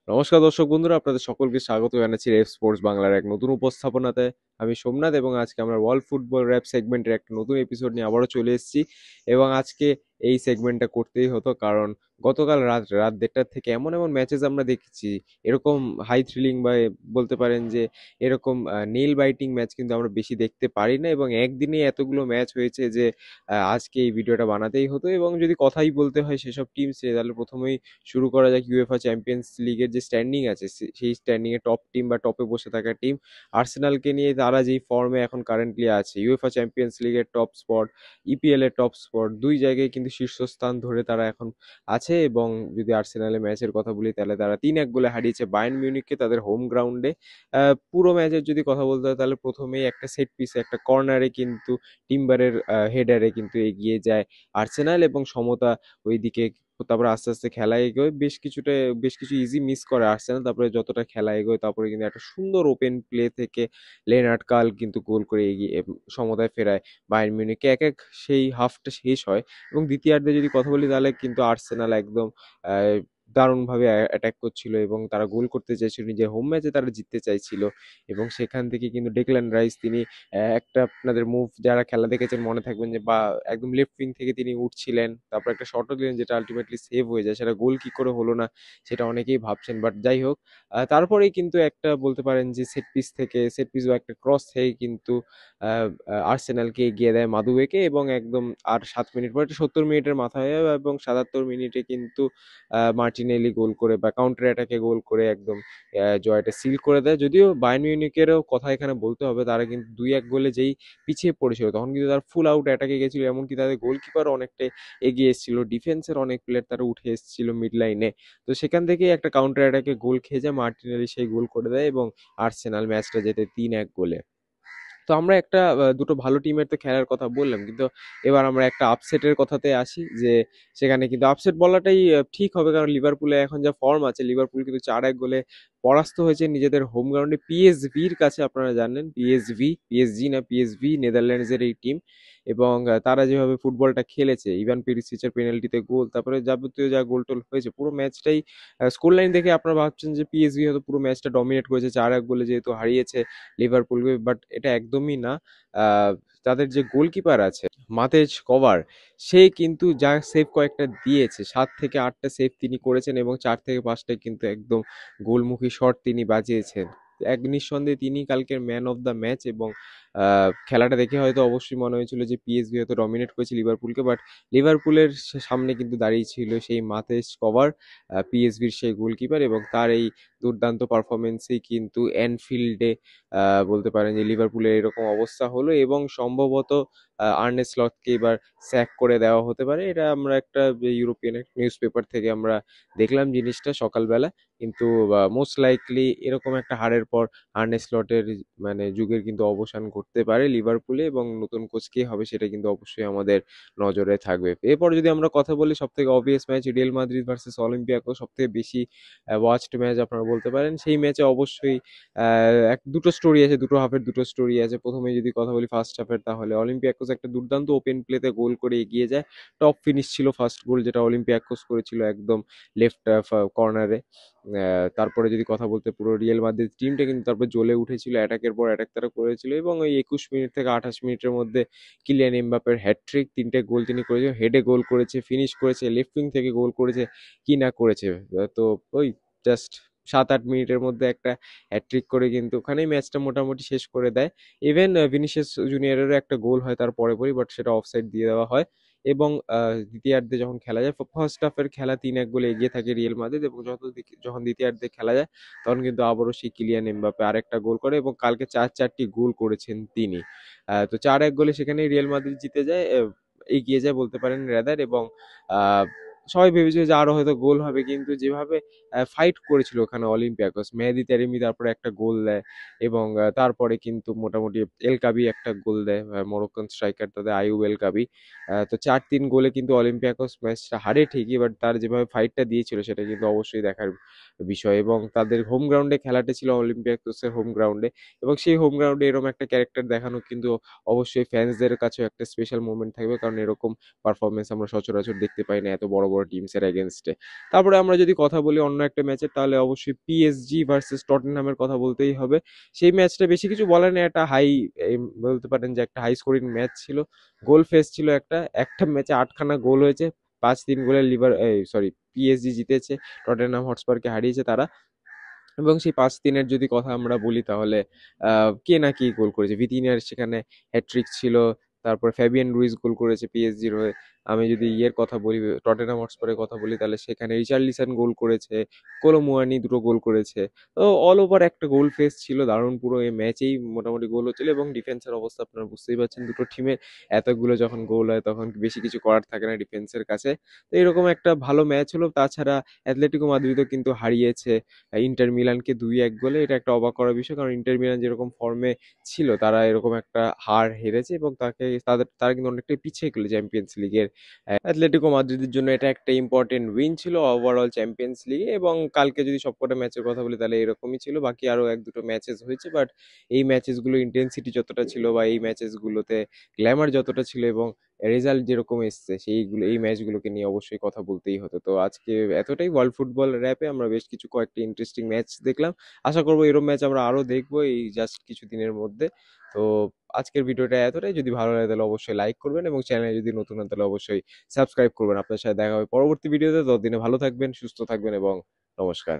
নমস্কার দর্শক বন্ধুরা, আপনাদের সকলকে স্বাগত জানাচ্ছি রেফ স্পোর্টস বাংলার এক নতুন উপস্থাপনাতে। আমি সোমনাথ এবং আজকে আমরা ওয়ার্ল্ড ফুটবল র্যাপ সেগমেন্টের একটা নতুন এপিসোড নিয়ে আবারও চলে এসেছি। এবং আজকে এই সেগমেন্টটা করতেই হতো, কারণ গতকাল রাত রাত 1:30 থেকে এমন এমন ম্যাচেস আমরা দেখেছি, এরকম হাই থ্রিলিং বা বলতে পারেন যে এরকম নেল বাইটিং ম্যাচ কিন্তু আমরা বেশি দেখতে পারি না। এবং একদিনে এতগুলো ম্যাচ হয়েছে যে আজকে এই ভিডিওটা বানাতেই হতো। এবং যদি কথাই বলতে হয় সেসব টিমস নিয়ে, তাহলে প্রথমেই শুরু করা যাক ইউএফএ চ্যাম্পিয়ন্স লিগের যে স্ট্যান্ডিং আছে, সেই স্ট্যান্ডিং এ টপ টিম বা টপে বসে থাকা টিম আর্সেনালকে নিয়ে। তারা যেই ফর্মে এখন কারেন্টলি আছে, ইউএফএ চ্যাম্পিয়ন্স লিগের টপ স্পট, ইপিএল এর টপ স্পট, দুই জায়গায় কিন্তু শীর্ষস্থান ধরে তারা এখন আছে। এবং যদি আর্সেনালের ম্যাচের কথা বলি, তাহলে তারা 3-1 গোলে হারিয়েছে বায়ার্ন মিউনিখকে তাদের হোম গ্রাউন্ডে। পুরো ম্যাচের যদি কথা বলতে হয়, তাহলে প্রথমেই একটা সেট পিসে, একটা কর্নারে কিন্তু টিম্বারের হেডারে কিন্তু এগিয়ে যায় আর্সেনাল, এবং সমতা ওইদিকে। তারপরে আস্তে আস্তে খেলা এগোয়, বেশ কিছু ইজি মিস করে আর্সেনাল। তারপরে যতটা খেলা এগোয়, তারপরে কিন্তু একটা সুন্দর ওপেন প্লে থেকে লেনার্ড কাল কিন্তু গোল করে এগিয়ে সমতায় ফেরায় বায়ার্ন মিউনিখকে। এক এক সেই হাফটা শেষ হয়, এবং দ্বিতীয়ার্ধে যদি কথা বলি, তাহলে কিন্তু আর্সেনাল একদম আহ, দারুণভাবে অ্যাটাক করছিল এবং তারা গোল করতে চাইছিল, নিজের হোম ম্যাচে তারা জিততে চাইছিল। এবং সেখান থেকে কিন্তু ডেকল্যান রাইস তিনি একটা, আপনাদের মুভ যারা খেলা দেখেছেন মনে থাকবেন যে, বা একদম লেফট উইং থেকে তিনি উঠছিলেন, তারপর একটা শটও দিলেন যেটা আলটিমেটলি সেভ হয়ে যায়। সেটা গোল কি করে হলো না সেটা অনেকেই ভাবছেন, বাট যাই হোক। তারপরেই কিন্তু একটা বলতে পারেন যে সেট পিস বা একটা ক্রস থেকে কিন্তু আর্সেনালকে এগিয়ে দেয় মাদুয়েকে। এবং একদম আর 7 মিনিট পরে, 70 মিনিটের মাথায় এবং 77 মিনিটে কিন্তু মার্টিনেলি গোল করে বা কাউন্টার অ্যাটাকে গোল করে একদম জয়টা সিল করে দেয়। যদিও বায়ার্ন মিউনিখেরও কথা এখানে বলতে হবে, তারা কিন্তু 2-1 গোলে যেই পিছিয়ে পড়েছিল, তখন কিন্তু তারা ফুল আউট অ্যাটাকে গেছিল। এমনকি তাদের গোলকিপার অনেকটাই এগিয়ে এসেছিল, ডিফেন্সের অনেক প্লেয়ার তারা উঠে এসেছিল মিড লাইনে। তো সেখান থেকেই একটা কাউন্টার অ্যাটাকে গোল খেয়ে যায় মার্টিনেলি, সেই গোল করে দেয় এবং আর্সেনাল ম্যাচটা জেতে 3-1 গোলে। তো আমরা একটা দুটো ভালো টিমের তো খেলার কথা বললাম, কিন্তু এবার আমরা একটা আপসেটের কথাতে আসি, যে সেখানে কিন্তু আপসেট বলাটাই ঠিক হবে, কারণ লিভারপুলে এখন যা ফর্ম আছে, লিভারপুল কিন্তু 4-1 গোলে পরাস্ত হয়েছে নিজেদের হোম গ্রাউন্ডে পিএসভির কাছে। আপনারা জানেন পিএসজি না পিএসভি, নেদারল্যান্ডসের এই টিম। এবং তারা যেভাবে ফুটবলটা খেলেছে, ইভান পেরিসিচের পেনাল্টিতে গোল, তারপরে যাবতীয় যা গোল টোল হয়েছে, পুরো ম্যাচটাই স্কোর লাইন দেখে আপনারা ভাবছেন যে পিএসভি হয়তো পুরো ম্যাচটা ডমিনেট করেছে, 4-1 গোলে যেহেতু হারিয়েছে লিভারপুলকে, বাট এটা একদমই না। আহ, তাদের যে গোলকিপার আছে মাতেজ কভার, সে কিন্তু যা সেভ কয়েকটা দিয়েছে, 7 থেকে 8টা সেভ তিনি করেছেন, এবং 4 থেকে 5টায় কিন্তু একদম গোলমুখী শট তিনি বাজিয়েছেন। এক নিঃসন্দেহে তিনি কালকের ম্যান অফ দ্য ম্যাচ। এবং খেলাটা দেখে হয়তো অবশ্যই মনে হয়েছিল যে পিএসভি হয়তো ডমিনেট করেছে লিভারপুলকে, বাট লিভারপুলের সামনে কিন্তু দাঁড়িয়ে ছিল সেই মাতেজ কভার, পিএসভির সেই গোলকিপার। এবং তার এই দুর্দান্ত পারফরমেন্সেই কিন্তু অ্যানফিল্ডে বলতে পারেন যে লিভারপুলের এরকম অবস্থা হলো। এবং সম্ভবত আর্নে স্লটকে এবার স্যাক করে দেওয়া হতে পারে। এটা আমরা একটা ইউরোপিয়ান নিউজ পেপার থেকে আমরা দেখলাম জিনিসটা সকালবেলা। কিন্তু মোস্ট লাইকলি এরকম একটা হারের পর আর্নে স্লটের মানে যুগের কিন্তু অবসান ঘটতে পারে লিভারপুলে, এবং নতুন কোচ কে হবে সেটা কিন্তু অবশ্যই আমাদের নজরে থাকবে। এরপর যদি আমরা কথা বলি, সব থেকে obvious match Real Madrid versus Olympiacos, সব থেকে বেশি ওয়াচড ম্যাচ আপনারা বলতে পারেন। সেই ম্যাচে অবশ্যই দুটো স্টোরি আছে, দুটো হাফের দুটো স্টোরি আছে। প্রথমে যদি কথা বলি ফার্স্ট হাফের, তাহলে অলিম্পিয়াকোস একটা দুর্দান্ত ওপেন প্লেতে গোল করে এগিয়ে যায়। টপ ফিনিশ ছিল ফার্স্ট গোল, যেটা অলিম্পিয়াকোস করেছিল একদম লেফট কর্নারে। তারপরে যদি কথা বলতে, পুরো রিয়েল মাদ্রিদ টিমটা কিন্তু তারপর জ্বলে উঠেছিল, অ্যাটাকের পর অ্যাটাক তারা করেছিল। এবং ওই 21 মিনিট থেকে 28 মিনিটের মধ্যে কিলিয়ান এমবাপ্পের হ্যাটট্রিক, 3টে গোল তিনি করেছেন, হেডে গোল করেছে, ফিনিশ করেছে, লেফট উইং থেকে গোল করেছে, কি না করেছে। তো ওই জাস্ট 7-8 মিনিটের মধ্যে একটা হ্যাট্রিক করে কিন্তু ওখানেই ম্যাচটা মোটামুটি শেষ করে দেয়। ইভেন ভিনিসিয়াস জুনিয়রেরও একটা গোল হয় তার পরে পরই, বাট সেটা অফসাইড দিয়ে দেওয়া হয়। এবং দ্বিতীয়ার্ধে যখন খেলা যায়, ফার্স্ট হাফের খেলা 3-1 গোলে এগিয়ে থাকে রিয়েল মাদ্রিদ, এবং যখন দ্বিতীয়ার্ধে খেলা যায়, তখন কিন্তু আবারও সেই কিলিয়ান এমবাপ্পে আরেকটা গোল করে, এবং কালকে 4-4টি গোল করেছেন তিনি। তো 4-1 গোলে সেখানে রিয়েল মাদ্রিদ জিতে যায়, এগিয়ে যায় বলতে পারেন রেদার। এবং আহ, সবাই ভেবেছিল যে আরো হয়তো গোল হবে, কিন্তু যেভাবে ফাইট করেছিল ওখানে অলিম্পিয়াকোস, মেহেদি তেরেমি তারপরে একটা গোল দেয়। এবং তারপরে কিন্তু মোটামুটি এল কাবি একটা গোল দেয়, মরক্কান স্ট্রাইকার তাদের আইয়ুব এল কাবি। তো 4-3 গোলে কিন্তু অলিম্পিয়াকোস ম্যাচটা হারে ঠিকই, বাট তার যেভাবে ফাইটটা দিয়েছিল সেটা কিন্তু অবশ্যই দেখার বিষয়। এবং তাদের হোম গ্রাউন্ডে খেলাটা ছিল অলিম্পিয়াকোসের হোম গ্রাউন্ডে, এবং সেই হোম গ্রাউন্ডে এরকম একটা ক্যারেক্টার দেখানো কিন্তু অবশ্যই ফ্যান্সদের কাছেও একটা স্পেশাল মোমেন্ট থাকবে, কারণ এরকম পারফরমেন্স আমরা সচরাচর দেখতে পাই না এত বড় বড় টিমসের এগেনস্টে। তারপরে আমরা যদি কথা বলি অন্য একটা ম্যাচের, তাহলে অবশ্যই পিএসজি ভার্সেস টটেনহামের কথা বলতেই হবে। সেই ম্যাচটা বেশি কিছু বলার নেই, একটা বলতে পারেন যে একটা হাই স্কোরিং ম্যাচ ছিল, গোল ফেস ছিল একটা একটা ম্যাচে 8খানা গোল হয়েছে, 5-3 গোলের পিএসজি জিতেছে, টটেনহাম হটস্পারকে হারিয়েছে তারা। এবং সেই 5-3-এর যদি কথা আমরা বলি, তাহলে কে না কি গোল করেছে, ভিতিনিয়ার সেখানে হ্যাট্রিক ছিল, তারপর ফ্যাবিয়ান রুইজ গোল করেছে পিএসজির হয়ে। আমি যদি ইয়ের কথা বলি, টটেনহাম হটস্পারের কথা বলি, তাহলে সেখানে রিচার্লিসন গোল করেছে, কোলোমুয়ানি দুটো গোল করেছে। তো অল ওভার একটা গোল ফেস ছিল দারুণ, পুরো এই ম্যাচেই মোটামুটি গোল হচ্ছিল। এবং ডিফেন্সের অবস্থা আপনারা বুঝতেই পারছেন, দুটো টিমের এতগুলো যখন গোল হয় তখন বেশি কিছু করার থাকে না ডিফেন্সের কাছে। তো এরকম একটা ভালো ম্যাচ হলো। তাছাড়া অ্যাথলেটিকো মাদ্রিদও কিন্তু হারিয়েছে ইন্টার মিলানকে 2-1 গোলে। এটা একটা অবাক করার বিষয়, কারণ ইন্টার মিলান যেরকম ফর্মে ছিল, তারা এরকম একটা হার হেরেছে এবং তারা কিন্তু অনেকটাই পিছিয়ে গেল চ্যাম্পিয়ন্স লিগের। অ্যাথলেটিকো মাদ্রিদের জন্য এটা একটা ইম্পর্টেন্ট উইন ছিল ওভারঅল চ্যাম্পিয়ন্স লিগে। এবং কালকে যদি সবকটা ম্যাচের কথা বলি, তাহলে এরকমই ছিল। বাকি আরো এক দুটো ম্যাচেস হয়েছে, বাট এই ম্যাচেসগুলো ইন্টেন্সিটি যতটা ছিল, বা এই ম্যাচেসগুলোতে গ্ল্যামার যতটা ছিল, এবং রেজাল্ট যেরকম এসছে, এই ম্যাচগুলোকে নিয়ে অবশ্যই কথা বলতেই হতো। তো আজকে এতটাই ওয়ার্ল্ড ফুটবল র্যাপে আমরা বেশ কিছু কয়েকটি ইন্টারেস্টিং ম্যাচ দেখলাম। আশা করবো এরকম ম্যাচ আমরা আরো দেখবো এই জাস্ট কিছু দিনের মধ্যে। তো আজকের ভিডিওটা এতটাই। যদি ভালো লাগে তাহলে অবশ্যই লাইক করবেন, এবং চ্যানেলে যদি নতুন হন তাহলে অবশ্যই সাবস্ক্রাইব করবেন। আপনার সাথে দেখা হবে পরবর্তী ভিডিওতে। ততদিনে ভালো থাকবেন, সুস্থ থাকবেন, এবং নমস্কার।